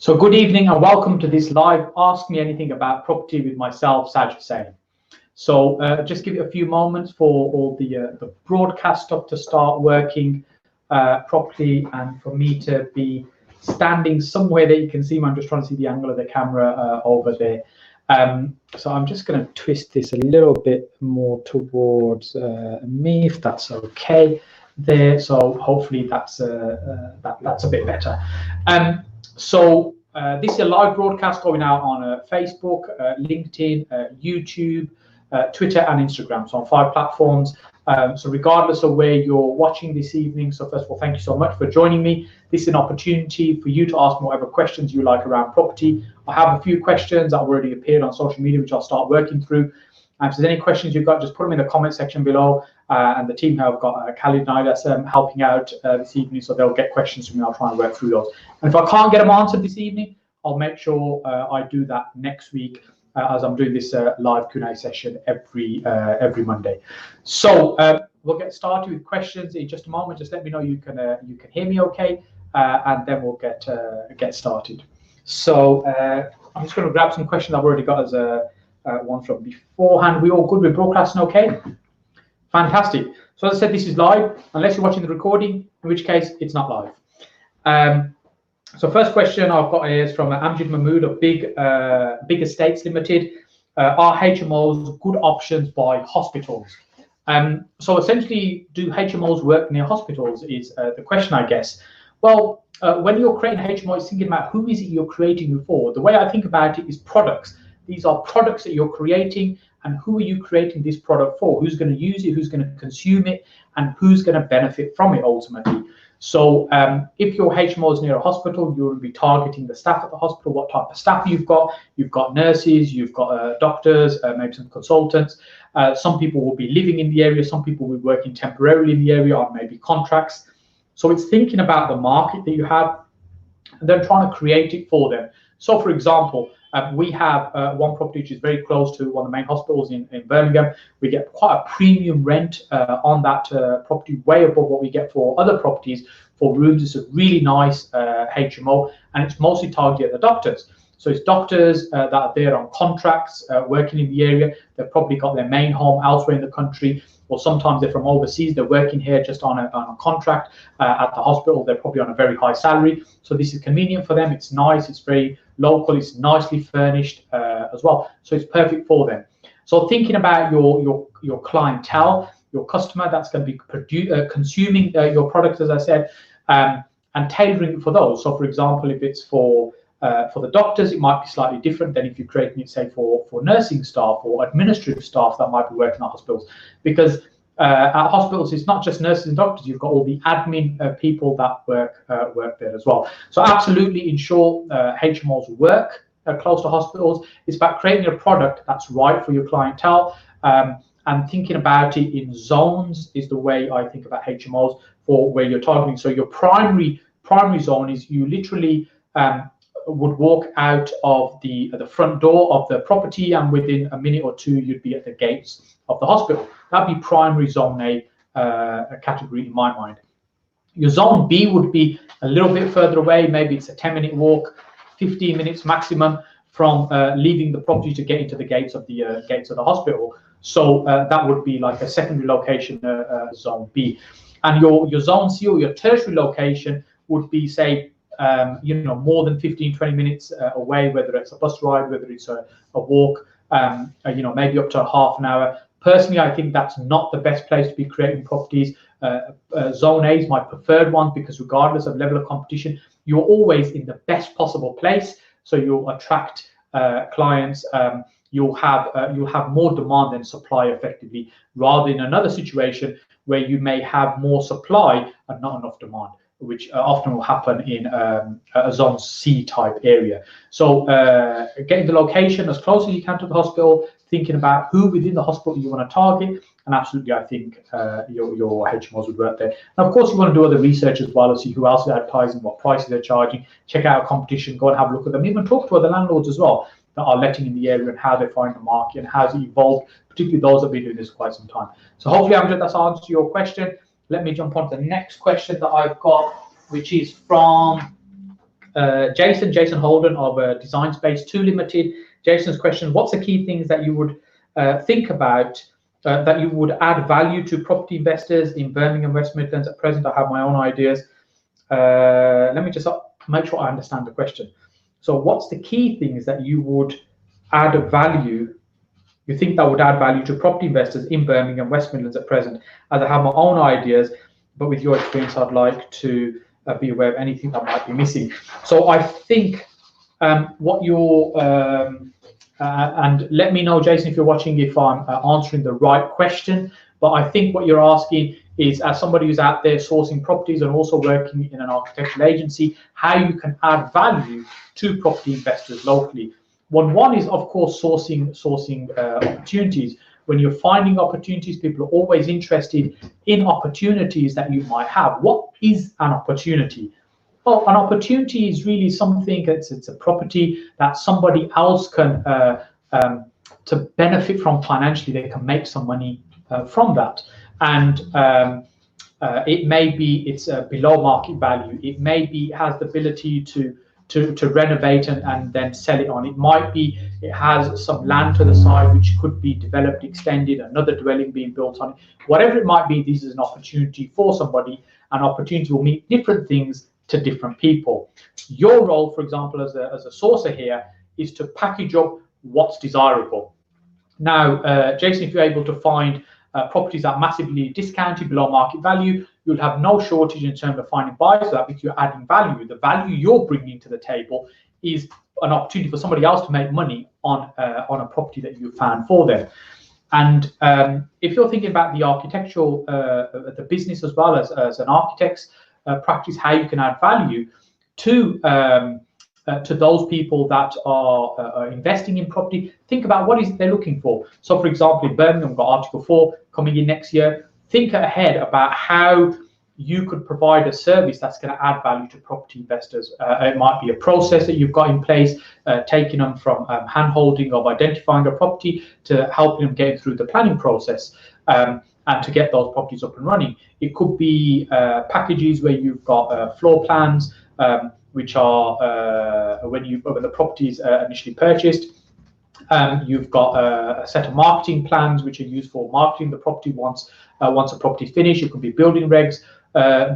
So good evening and welcome to this live Ask Me Anything About Property with myself, Saj Hussain. So just give it a few moments for all the broadcast stuff to start working properly and for me to be standing somewhere that you can see me. I'm just trying to see the angle of the camera over there. So I'm just going to twist this a little bit more towards me, if that's okay there. So hopefully that's a bit better. So this is a live broadcast going out on Facebook, LinkedIn, YouTube, Twitter and Instagram, so on 5 platforms. So regardless of where you're watching this evening, so first of all, thank you so much for joining me. This is an opportunity for you to ask whatever questions you like around property. I have a few questions that have already appeared on social media, which I'll start working through. If there's any questions you've got, just put them in the comment section below. And the team have got Khalid and I that's helping out this evening, so they'll get questions from me. I'll try and work through those. And if I can't get them answered this evening, I'll make sure I do that next week as I'm doing this live Q&A session every Monday. So we'll get started with questions in just a moment. Just let me know you can hear me okay, and then we'll get started. So I'm just going to grab some questions I've already got as one from beforehand. We all good with broadcasting okay? Fantastic. So as I said, this is live, unless you're watching the recording, in which case it's not live. So first question I've got is from Amjad Mahmood of Big Estates Limited. Are HMOs good options by hospitals? So essentially, do HMOs work near hospitals is the question, I guess. Well, when you're creating HMO, it's thinking about who is it you're creating it for. The way I think about it is products. These are products that you're creating, and who are you creating this product for? Who's going to use it? Who's going to consume it? And who's going to benefit from it ultimately? So if your HMO is near a hospital, you'll be targeting the staff at the hospital, what type of staff you've got. You've got nurses, you've got doctors, maybe some consultants. Some people will be living in the area. Some people will be working temporarily in the area on maybe contracts. So it's thinking about the market that you have and then trying to create it for them. So for example, we have one property which is very close to one of the main hospitals in Birmingham. We get quite a premium rent on that property, way above what we get for other properties for rooms. It's a really nice HMO, and it's mostly targeted at the doctors. So it's doctors that are there on contracts, working in the area. They've probably got their main home elsewhere in the country, or sometimes they're from overseas. They're working here just on a contract at the hospital. They're probably on a very high salary. So this is convenient for them. It's nice. It's very local. It's nicely furnished as well. So it's perfect for them. So thinking about your clientele, your customer that's going to be consuming your product, as I said, and tailoring it for those. So for example, if it's for the doctors, it might be slightly different than if you're creating it, say, for nursing staff or administrative staff that might be working at hospitals. Because at hospitals, it's not just nurses and doctors. You've got all the admin people that work there as well. So absolutely, in short, HMOs work close to hospitals. It's about creating a product that's right for your clientele, and thinking about it in zones is the way I think about HMOs for where you're targeting. So your primary zone is you literally would walk out of the front door of the property, and within a minute or two you'd be at the gates of the hospital. That'd be primary zone A category in my mind. Your zone B would be a little bit further away. Maybe it's a 10-minute walk, 15 minutes maximum from leaving the property to get into the gates of the hospital. So that would be like a secondary location, zone B. And your zone C, or your tertiary location, would be, say, more than 15-20 minutes away, whether it's a bus ride, whether it's a walk, maybe up to half an hour. Personally, I think that's not the best place to be creating properties. Zone A is my preferred one, because regardless of level of competition, you're always in the best possible place. So you'll attract clients. You'll have more demand than supply effectively, rather than another situation where you may have more supply and not enough demand, which often will happen in a zone C type area. So getting the location as close as you can to the hospital, thinking about who within the hospital you want to target, and absolutely I think your HMOs would work there. And of course you want to do other research as well, to see who else is advertising, what prices they're charging, check out competition, go and have a look at them, even talk to other landlords as well that are letting in the area and how they find the market and how it's evolved, particularly those that have been doing this for quite some time. So hopefully that's answered your question. Let me jump on to the next question that I've got, which is from Jason Holden of Design Space 2 Limited. Jason's question: what's the key things that you would think about that you would add value to property investors in Birmingham, West Midlands? At present, I have my own ideas. Let me just make sure I understand the question. So what's the key things that you would add value, you think that would add value to property investors in Birmingham, West Midlands at present? As I have my own ideas, but with your experience, I'd like to be aware of anything that might be missing. So I think what you're, and let me know, Jason, if you're watching, if I'm answering the right question, but I think what you're asking is, as somebody who's out there sourcing properties and also working in an architectural agency, how you can add value to property investors locally. One is, of course, sourcing opportunities. When you're finding opportunities, people are always interested in opportunities that you might have. What is an opportunity? Well, an opportunity is really something, it's a property that somebody else can, to benefit from financially, they can make some money from that. And it may be it's below market value. It may be has the ability to renovate and then sell it on. It might be it has some land to the side which could be developed, extended, another dwelling being built on it. Whatever it might be, this is an opportunity for somebody. An opportunity will mean different things to different people. Your role, for example, as a sourcer here, is to package up what's desirable. Now, Jason, if you're able to find properties that are massively discounted below market value, you'll have no shortage in terms of finding buyers for that, because you're adding value. The value you're bringing to the table is an opportunity for somebody else to make money on a property that you found for them. And if you're thinking about the architectural, the business as well as an architect's practice, how you can add value to those people that are investing in property, think about what is it they're looking for. So, for example, in Birmingham, we've got Article 4 coming in next year. Think ahead about how you could provide a service that's going to add value to property investors. It might be a process that you've got in place, taking them from hand-holding of identifying a property to helping them get through the planning process and to get those properties up and running. It could be packages where you've got floor plans, which are when the property is initially purchased. You've got a set of marketing plans which are used for marketing the property once a property is finished. It could be building regs,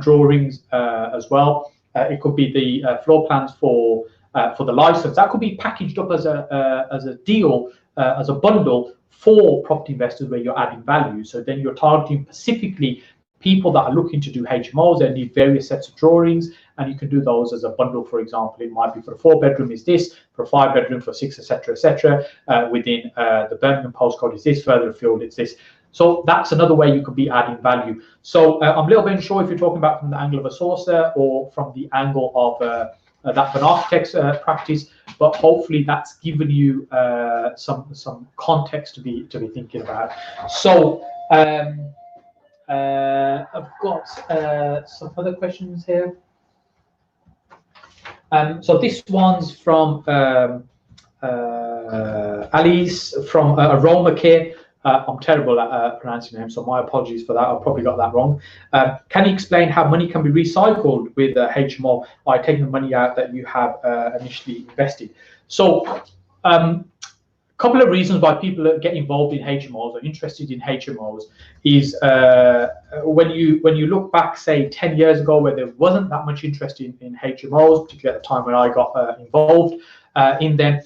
drawings as well. It could be the floor plans for the license. That could be packaged up as a deal, as a bundle for property investors where you're adding value. So then you're targeting specifically people that are looking to do HMOs. They need various sets of drawings, and you can do those as a bundle. For example, it might be for a 4-bedroom is this, for a 5-bedroom, for 6, etc., etc. Within the Birmingham postcode is this, further afield it's this. So that's another way you could be adding value. So I'm a little bit unsure if you're talking about from the angle of a sourcer or from the angle of that of an architect's practice, but hopefully that's given you some context to be thinking about. So I've got some other questions here. So this one's from Alice from Aroma Care. I'm terrible at pronouncing names, so my apologies for that. I've probably got that wrong. Can you explain how money can be recycled with HMO by taking the money out that you have initially invested? So couple of reasons why people get involved in HMOs or interested in HMOs is when you look back, say 10 years ago, where there wasn't that much interest in HMOs, particularly at the time when I got involved in them.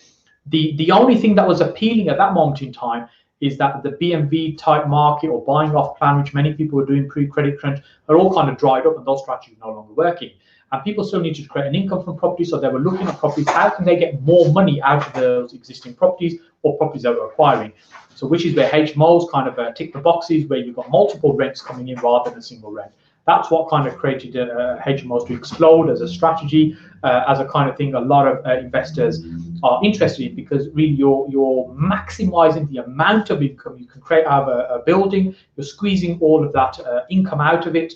The only thing that was appealing at that moment in time is that the BMV type market or buying off plan, which many people were doing pre-credit crunch, are all kind of dried up, and those strategies are no longer working. And people still need to create an income from properties, so they were looking at properties. How can they get more money out of those existing properties or properties that we're acquiring? So which is where HMOs kind of tick the boxes, where you've got multiple rents coming in rather than a single rent. That's what kind of created HMOs to explode as a strategy, as a kind of thing a lot of investors are interested in, because really you're maximizing the amount of income you can create out of a building. You're squeezing all of that income out of it,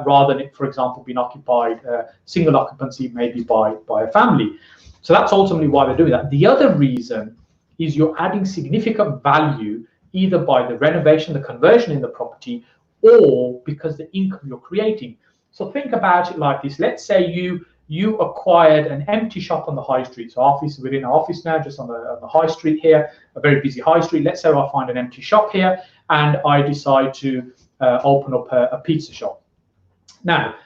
rather than it, for example, being occupied, single occupancy, maybe by a family. So that's ultimately why they're doing that. The other reason is you're adding significant value either by the renovation, the conversion in the property, or because the income you're creating. So think about it like this. Let's say you you acquired an empty shop on the high street. So we're in our office now, just on the high street here, a very busy high street. Let's say I find an empty shop here and I decide to open up a pizza shop. Now,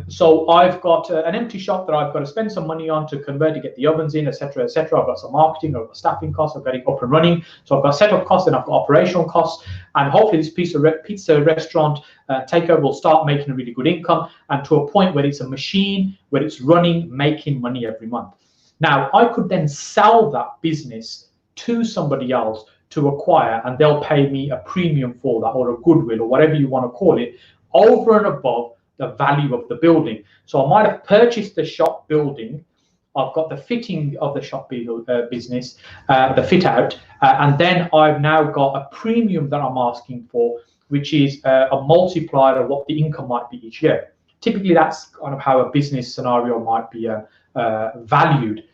so I've got an empty shop that I've got to spend some money on to convert, to get the ovens in, etc., etc. I've got some marketing, I've got staffing costs, I've got it up and running. So I've got setup costs, and I've got operational costs, and hopefully this pizza restaurant takeover will start making a really good income, and to a point where it's a machine, where it's running, making money every month. Now, I could then sell that business to somebody else to acquire, and they'll pay me a premium for that, or a goodwill, or whatever you want to call it, over and above the value of the building. So I might have purchased the shop building, I've got the fitting of the shop business, the fit out, and then I've now got a premium that I'm asking for, which is a multiplier of what the income might be each year. Typically, that's kind of how a business scenario might be valued.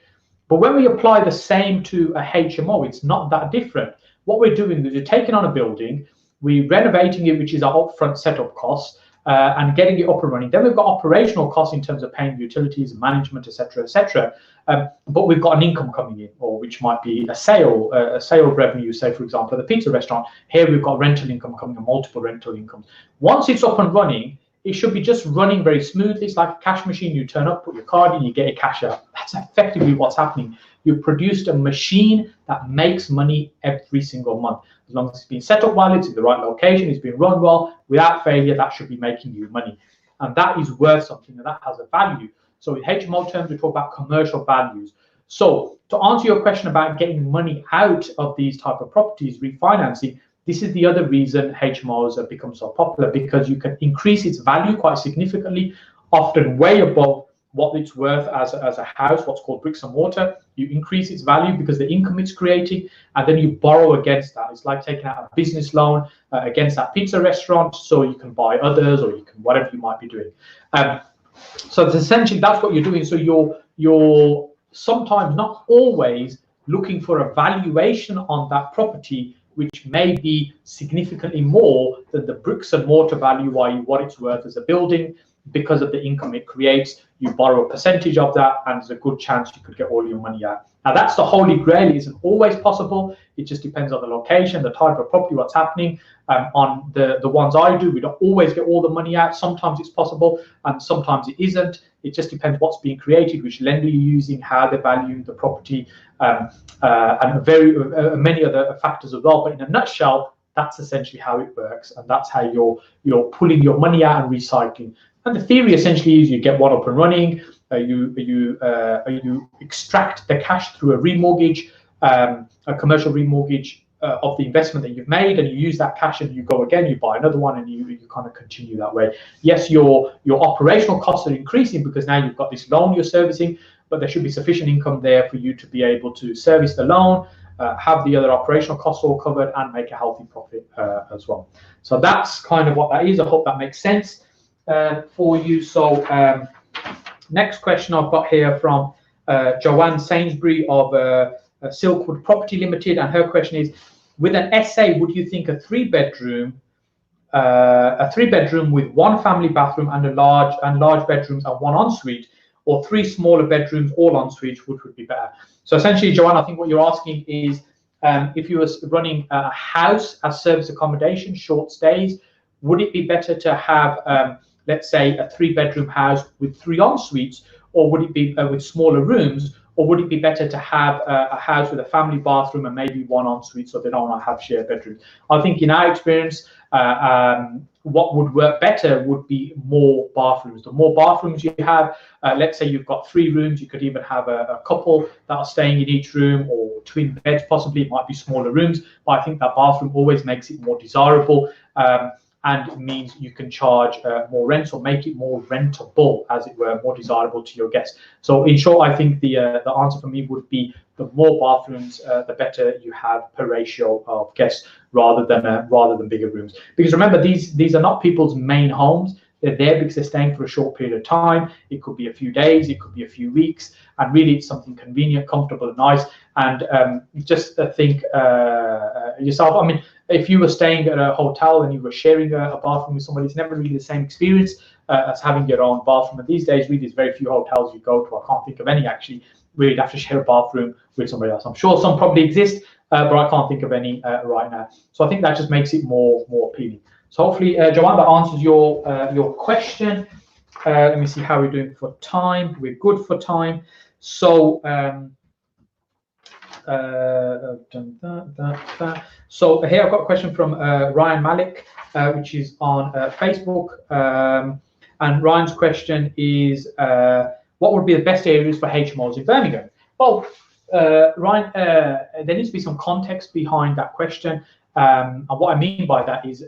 But when we apply the same to a HMO, it's not that different. What we're doing is we're taking on a building, we're renovating it, which is our upfront setup costs, and getting it up and running. Then we've got operational costs in terms of paying utilities and management, etc., etc. But we've got an income coming in, or which might be a sale revenue. Say, for example, the pizza restaurant. Here we've got rental income coming, and multiple rental incomes. Once it's up and running, it should be just running very smoothly. It's like a cash machine. You turn up, put your card in, you get your cash out. That's effectively what's happening. You've produced a machine that makes money every single month. As long as it's been set up well, it's in the right location, it's been run well, without failure, that should be making you money. And that is worth something, and that has a value. So in HMO terms, we talk about commercial values. So to answer your question about getting money out of these type of properties, refinancing, this is the other reason HMOs have become so popular, because you can increase its value quite significantly, often way above what it's worth as a house, what's called bricks and mortar. You increase its value because the income it's creating, and then you borrow against that. It's like taking out a business loan against that pizza restaurant, so you can buy others, or you can whatever you might be doing. So it's essentially that's what you're doing. So you're sometimes, not always, looking for a valuation on that property which may be significantly more than the bricks and mortar value, i.e. what it's worth as a building. Because of the income it creates, you borrow a percentage of that, and there's a good chance you could get all your money out. Now, that's the holy grail. It isn't always possible. It just depends on the location, the type of property, what's happening. On the ones I do, we don't always get all the money out. Sometimes it's possible, and sometimes it isn't. It just depends what's being created, which lender you're using, how they're valuing the property, and many other factors as well. But in a nutshell, that's essentially how it works, and that's how you're pulling your money out and recycling. And the theory essentially is you get one up and running, you extract the cash through a remortgage, a commercial remortgage of the investment that you've made, and you use that cash and you go again, you buy another one, and you kind of continue that way. Yes, your operational costs are increasing because now you've got this loan you're servicing, but there should be sufficient income there for you to be able to service the loan, have the other operational costs all covered, and make a healthy profit as well. So that's kind of what that is. I hope that makes sense for you. So next question I've got here from Joanne Sainsbury of Silkwood Property Limited, and her question is, with an SA, would you think a three bedroom with one family bathroom and large bedrooms and one ensuite, or three smaller bedrooms all ensuite, which would be better? So essentially, Joanne, I think what you're asking is, if you were running a house as service accommodation, short stays, would it be better to have let's say a three bedroom house with three en-suites, or would it be with smaller rooms, or would it be better to have a house with a family bathroom and maybe one en-suite, so they don't want to have shared bedrooms? I think in our experience, what would work better would be more bathrooms. The more bathrooms you have, let's say you've got 3 rooms, you could even have a couple that are staying in each room, or twin beds possibly. It might be smaller rooms, but I think that bathroom always makes it more desirable. And it means you can charge more rent, or make it more rentable, as it were, more desirable to your guests. So in short, I think the answer for me would be the more bathrooms, the better you have per ratio of guests, rather than bigger rooms. Because remember, these are not people's main homes. They're there because they're staying for a short period of time. It could be a few days, it could be a few weeks, and really it's something convenient, comfortable, and nice. And just think yourself, I mean, if you were staying at a hotel and you were sharing a bathroom with somebody, it's never really the same experience as having your own bathroom. And these days, really, there's very few hotels you go to. I can't think of any actually where you'd have to share a bathroom with somebody else. I'm sure some probably exist, but I can't think of any right now. So I think that just makes it more appealing. So hopefully, Joanne, that answers your question. Let me see how we're doing for time. We're good for time. So so here I've got a question from Ryan Malik, which is on Facebook. And Ryan's question is, what would be the best areas for HMOs in Birmingham? Well, Ryan, there needs to be some context behind that question. And what I mean by that is,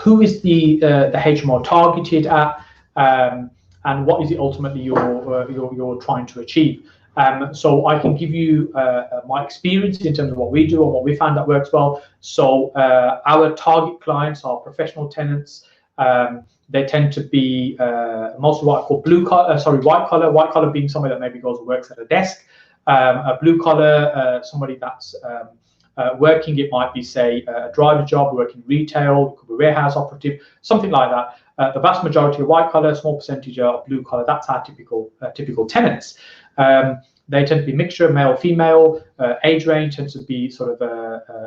who is the HMO targeted at, and what is it ultimately you're trying to achieve? So I can give you my experience in terms of what we do and what we found that works well. So our target clients are professional tenants. They tend to be mostly what I call white collar. White collar being somebody that maybe goes and works at a desk. A blue collar, somebody that's working. It might be, say, a driver job, working retail, it could be warehouse operative, something like that. The vast majority of white collar, small percentage of blue collar. That's our typical tenants. They tend to be mixture, male, female. Age range tends to be sort of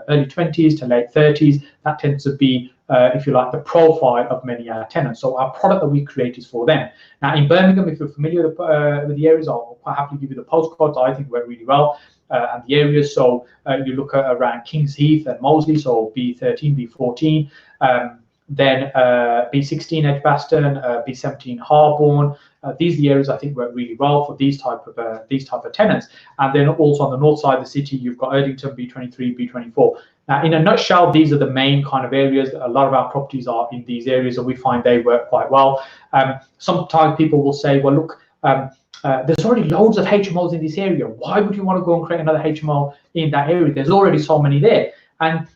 early 20s to late 30s. That tends to be, if you like, the profile of many tenants. So our product that we create is for them. Now in Birmingham, if you're familiar with the areas, I'll quite happily give you the postcodes. I think work really well. And the areas. So you look at around Kings Heath and Moseley, so B13, B14. Then B16 Edgbaston, B17 Harborne. These are the areas I think work really well for these type of tenants. And then also on the north side of the city, you've got Erdington, B23, B24. Now, in a nutshell, these are the main kind of areas. A lot of our properties are in these areas, and we find they work quite well. Sometimes people will say, well, look, there's already loads of HMOs in this area. Why would you want to go and create another HMO in that area? There's already so many there. And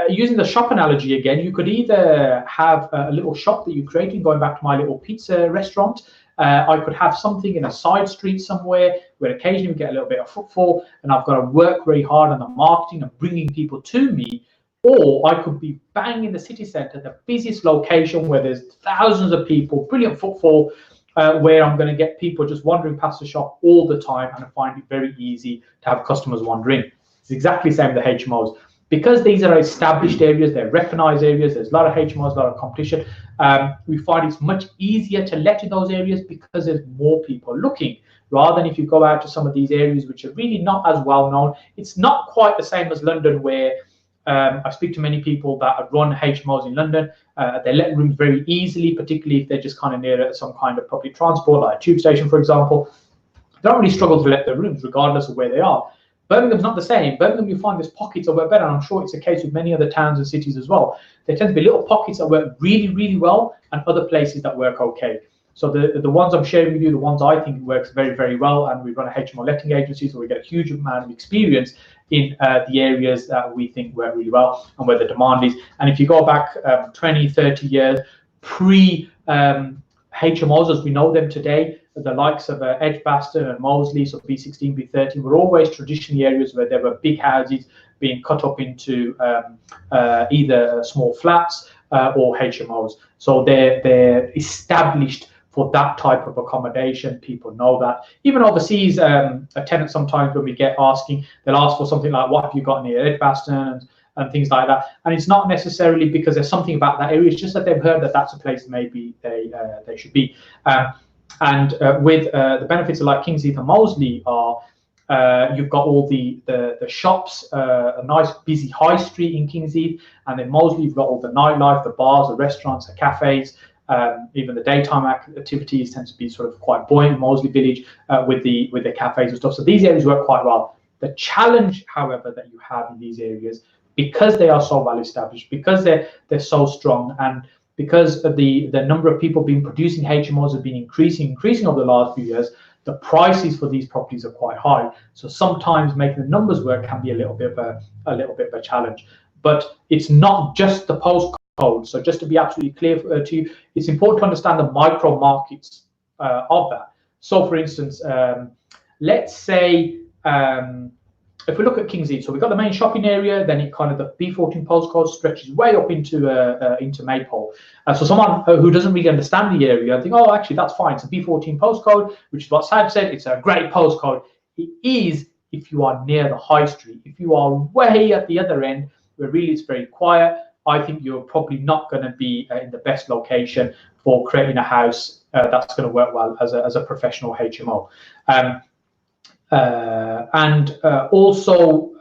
using the shop analogy again, you could either have a little shop that you're creating, going back to my little pizza restaurant. I could have something in a side street somewhere where occasionally we get a little bit of footfall, and I've got to work very hard on the marketing and bringing people to me. Or I could be bang in the city centre, the busiest location where there's thousands of people, brilliant footfall, where I'm going to get people just wandering past the shop all the time, and I find it very easy to have customers wandering. It's exactly the same with the HMOs. Because these are established areas, they're recognized areas, there's a lot of HMOs, a lot of competition, we find it's much easier to let in those areas because there's more people looking, rather than if you go out to some of these areas which are really not as well known. It's not quite the same as London, where I speak to many people that run HMOs in London. They let rooms very easily, particularly if they're just kind of near some kind of public transport, like a tube station, for example. They don't really struggle to let their rooms, regardless of where they are. Birmingham's not the same. Birmingham, you find there's pockets that work better, and I'm sure it's the case with many other towns and cities as well. There tend to be little pockets that work really, really well, and other places that work okay. So the ones I'm sharing with you, the ones I think works very, very well, and we run a HMO letting agency, so we get a huge amount of experience in the areas that we think work really well and where the demand is. And if you go back 20, 30 years, pre-HMOs as we know them today, the likes of Edgbaston and Moseley, so B16, B13, were always traditionally areas where there were big houses being cut up into either small flats or HMOs. So they're established for that type of accommodation. People know that. Even overseas, a tenant sometimes when we get asking, they'll ask for something like, what have you got near Edgbaston and things like that. And it's not necessarily because there's something about that area, it's just that they've heard that that's a place maybe they should be. With the benefits of like Kings Heath and Moseley are, you've got all the shops, a nice busy high street in Kings Heath, and then Moseley you've got all the nightlife, the bars, the restaurants, the cafes, even the daytime activities tend to be sort of quite buoyant in Moseley Village with the cafes and stuff. So these areas work quite well. The challenge, however, that you have in these areas, because they are so well established, because they're so strong, and because of the number of people being producing HMOs have been increasing over the last few years, the prices for these properties are quite high. So sometimes making the numbers work can be a little bit of a challenge. But it's not just the postcode. So just to be absolutely clear to you, it's important to understand the micro markets of that. So for instance, let's say if we look at King's Heath, so we've got the main shopping area, then it kind of the B14 postcode stretches way up into Maypole. So someone who doesn't really understand the area, I think, oh, actually that's fine. It's a B14 postcode, which is what Saj said. It's a great postcode. It is if you are near the high street. If you are way at the other end, where really it's very quiet, I think you're probably not going to be in the best location for creating a house that's going to work well as a professional HMO. Also,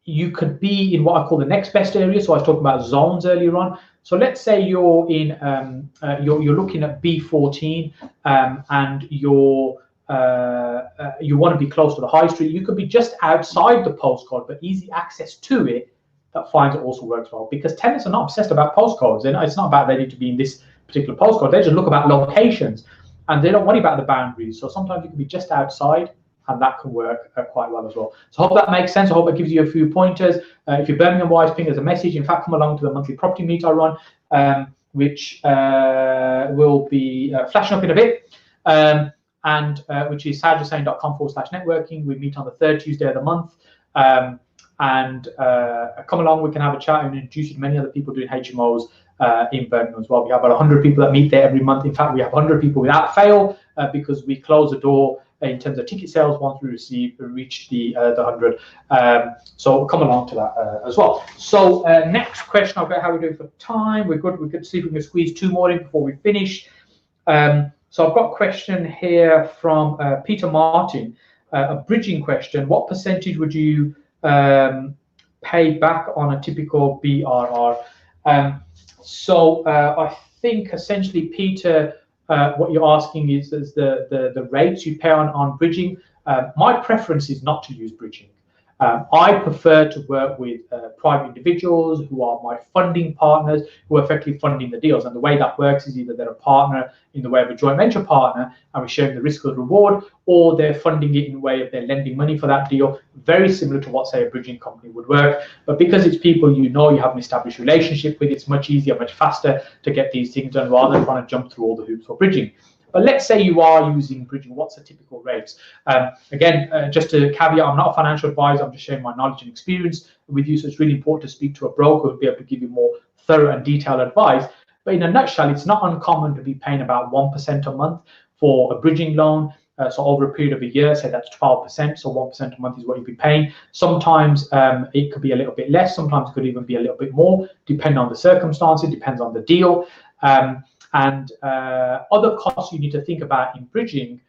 you could be in what I call the next best area. So I was talking about zones earlier on. So let's say you're in you're looking at B14 and you want to be close to the high street. You could be just outside the postcode, but easy access to it. That finds it also works well, because tenants are not obsessed about postcodes. And it's not about they need to be in this particular postcode. They just look about locations, and they don't worry about the boundaries. So sometimes you can be just outside, and that can work quite well as well. So I hope that makes sense. I hope it gives you a few pointers. If you're Birmingham wise, ping us a message. In fact, come along to the monthly property meet I run, which will be flashing up in a bit, which is sajhussain.com/networking. We meet on the 3rd Tuesday of the month. Come along, we can have a chat and introduce you to many other people doing HMOs in Birmingham as well. We have about 100 people that meet there every month. In fact, we have 100 people without fail because we close the door in terms of ticket sales once we reach the 100. So come along to that as well. So next question, I'll bet how we're doing for time. We're good. We could see if we can squeeze 2 more in before we finish. So I've got a question here from Peter Martin, a bridging question. What percentage would you pay back on a typical BRR? I think essentially, Peter, what you're asking is the rates you pay on bridging. My preference is not to use bridging. I prefer to work with private individuals who are my funding partners, who are effectively funding the deals. And the way that works is either they're a partner in the way of a joint venture partner, and we're sharing the risk or the reward, or they're funding it in the way of they're lending money for that deal, very similar to what, say, a bridging company would work. But because it's people you know, you have an established relationship with, it's much easier, much faster to get these things done rather than trying to jump through all the hoops for bridging. But let's say you are using bridging, what's the typical rates? Again, just to caveat, I'm not a financial advisor, I'm just sharing my knowledge and experience with you, so it's really important to speak to a broker who will be able to give you more thorough and detailed advice. But in a nutshell, it's not uncommon to be paying about 1% a month for a bridging loan. So over a period of a year, say that's 12%, so 1% a month is what you'd be paying. Sometimes it could be a little bit less, sometimes it could even be a little bit more, depending on the circumstances, depends on the deal. Other costs you need to think about in bridging,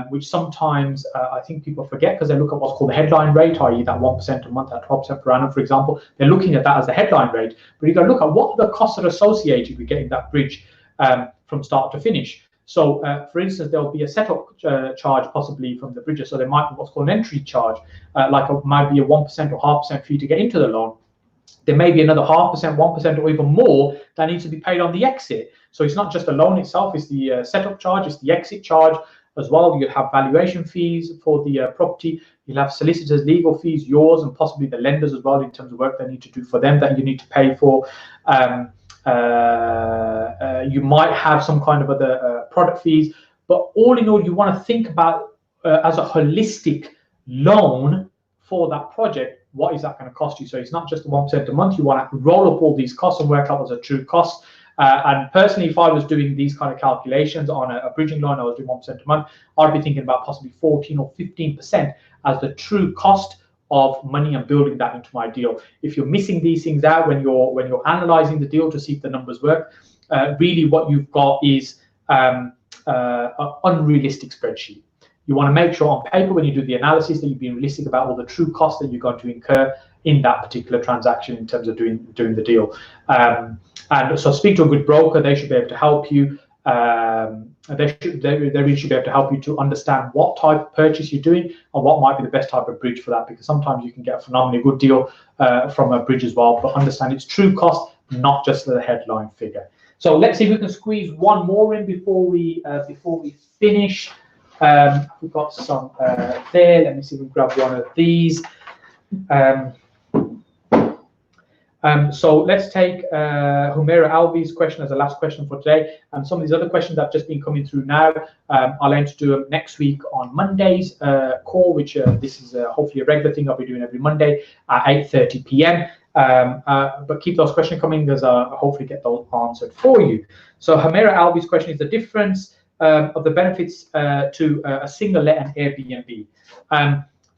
which sometimes I think people forget because they look at what's called the headline rate, i.e. that 1% a month, that 12% per annum, for example. They're looking at that as the headline rate, but you got to look at what are the costs that are associated with getting that bridge from start to finish. So, for instance, there'll be a setup charge possibly from the bridger. So there might be what's called an entry charge, might be a 1% or 0.5% fee to get into the loan. There may be another 0.5%, 1%, or even more that needs to be paid on the exit. So it's not just the loan itself, it's the setup charge, it's the exit charge as well. You'll have valuation fees for the property. You'll have solicitors' legal fees, yours and possibly the lenders as well, in terms of work they need to do for them that you need to pay for. You might have some kind of other product fees. But all in all, you want to think about as a holistic loan for that project, what is that going to cost you? So it's not just the 1% a month. You want to roll up all these costs and work out what's a true cost. And personally, if I was doing these kind of calculations on a bridging loan, I was doing 1% a month, I'd be thinking about possibly 14 or 15% as the true cost of money and building that into my deal. If you're missing these things out when you're analyzing the deal to see if the numbers work, really what you've got is an unrealistic spreadsheet. You want to make sure on paper when you do the analysis that you've been realistic about all the true costs that you're going to incur in that particular transaction in terms of doing the deal. And so speak to a good broker. They should be able to help you. They really should be able to help you to understand what type of purchase you're doing and what might be the best type of bridge for that, because sometimes you can get a phenomenally good deal from a bridge as well, but understand its true cost, not just the headline figure. So let's see if we can squeeze one more in before we finish. We've got some there. Let me see if we can grab one of these. So let's take Humaira Alvi's question as the last question for today. And some of these other questions that have just been coming through now, I'll aim to do them next week on Monday's call, which this is hopefully a regular thing I'll be doing every Monday at 8:30 p.m. But keep those questions coming, because I'll hopefully get those answered for you. So Humaira Alvi's question is the difference of the benefits to a single let and Airbnb.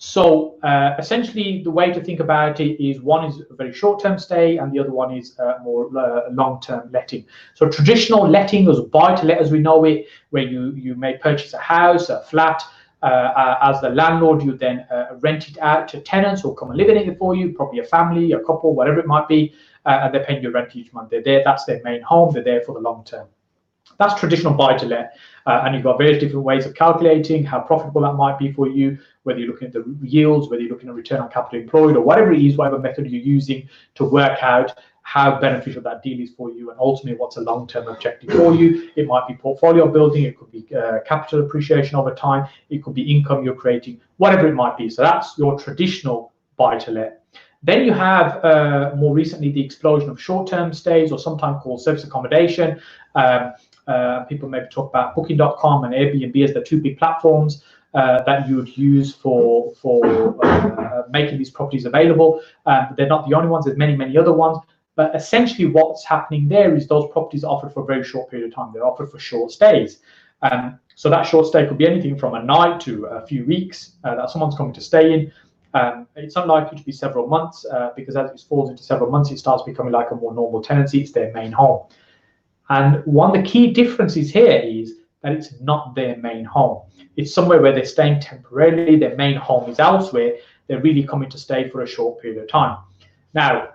So essentially, the way to think about it is one is a very short-term stay, and the other one is more long-term letting. So traditional letting, as buy-to-let as we know it, where you may purchase a house, a flat, as the landlord, you then rent it out to tenants who come and live in it for you, probably a family, a couple, whatever it might be, and they're paying you rent each month. They're there, that's their main home, they're there for the long term. That's traditional buy-to-let, and you've got various different ways of calculating how profitable that might be for you, whether you're looking at the yields, whether you're looking at return on capital employed, or whatever it is, whatever method you're using to work out how beneficial that deal is for you, and ultimately what's a long-term objective for you. It might be portfolio building, it could be capital appreciation over time, it could be income you're creating, whatever it might be. So that's your traditional buy-to-let. Then you have more recently the explosion of short-term stays, or sometimes called service accommodation. People maybe talk about Booking.com and Airbnb as the two big platforms that you would use for making these properties available. They're not the only ones, there's many other ones. But essentially what's happening there is those properties are offered for a very short period of time. They're offered for short stays. So that short stay could be anything from a night to a few weeks that someone's coming to stay in. It's unlikely to be several months, because as it falls into several months, it starts becoming like a more normal tenancy. It's their main home. And one of the key differences here is that it's not their main home. It's somewhere where they're staying temporarily. Their main home is elsewhere. They're really coming to stay for a short period of time. Now,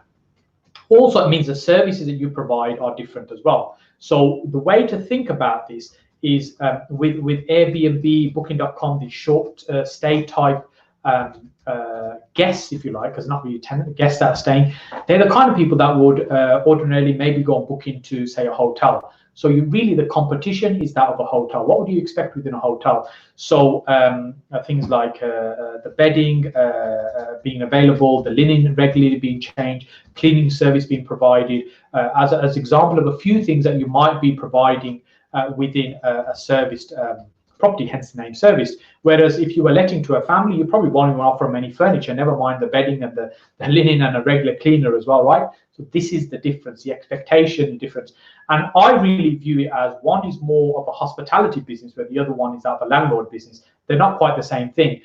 also it means the services that you provide are different as well. So the way to think about this is with Airbnb, Booking.com, the short stay type guests, if you like, because not really tenant, guests that are staying, they're the kind of people that would ordinarily maybe go and book into, say, a hotel. So you really, the competition is that of a hotel. What would you expect within a hotel? So things like the bedding being available, the linen regularly being changed, cleaning service being provided, as an example of a few things that you might be providing within a serviced property, hence the name serviced. Whereas if you were letting to a family, you probably won't even offer them any furniture, never mind the bedding and the linen and a regular cleaner as well, right? So this is the difference, the expectation, the difference. And I really view it as one is more of a hospitality business, where the other one is of a landlord business. They're not quite the same thing.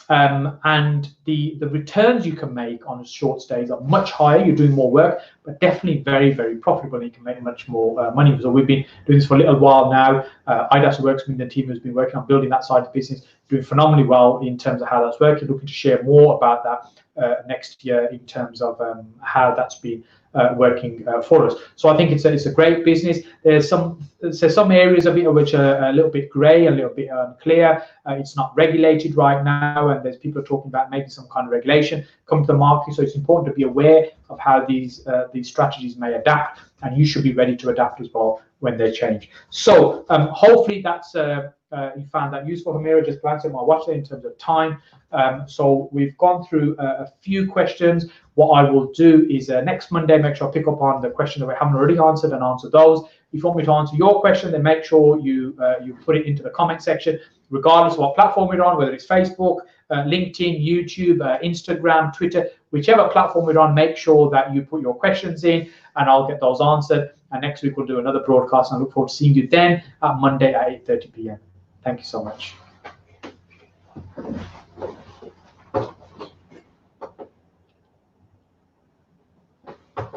And the returns you can make on short stays are much higher. You're doing more work, but definitely very profitable. You can make much more money. So we've been doing this for a little while now. IDAS works with the team who's been working on building that side of the business, doing phenomenally well in terms of how that's working. Looking to share more about that next year in terms of how that's been working for us. So I think it's a great business. There's some areas of it which are a little bit grey, a little bit unclear. It's not regulated right now, and there's people talking about maybe some kind of regulation come to the market. So it's important to be aware of how these strategies may adapt, and you should be ready to adapt as well when they change. So hopefully that's you found that useful. Humaira, just glancing at my watch there in terms of time. So we've gone through a few questions. What I will do is next Monday, make sure I pick up on the question that we haven't already answered and answer those. If you want me to answer your question, then make sure you put it into the comment section, regardless of what platform we're on, whether it's Facebook, LinkedIn, YouTube, Instagram, Twitter, whichever platform we're on. Make sure that you put your questions in, and I'll get those answered. And next week we'll do another broadcast, and I look forward to seeing you then at Monday at 8:30 p.m. Thank you so much.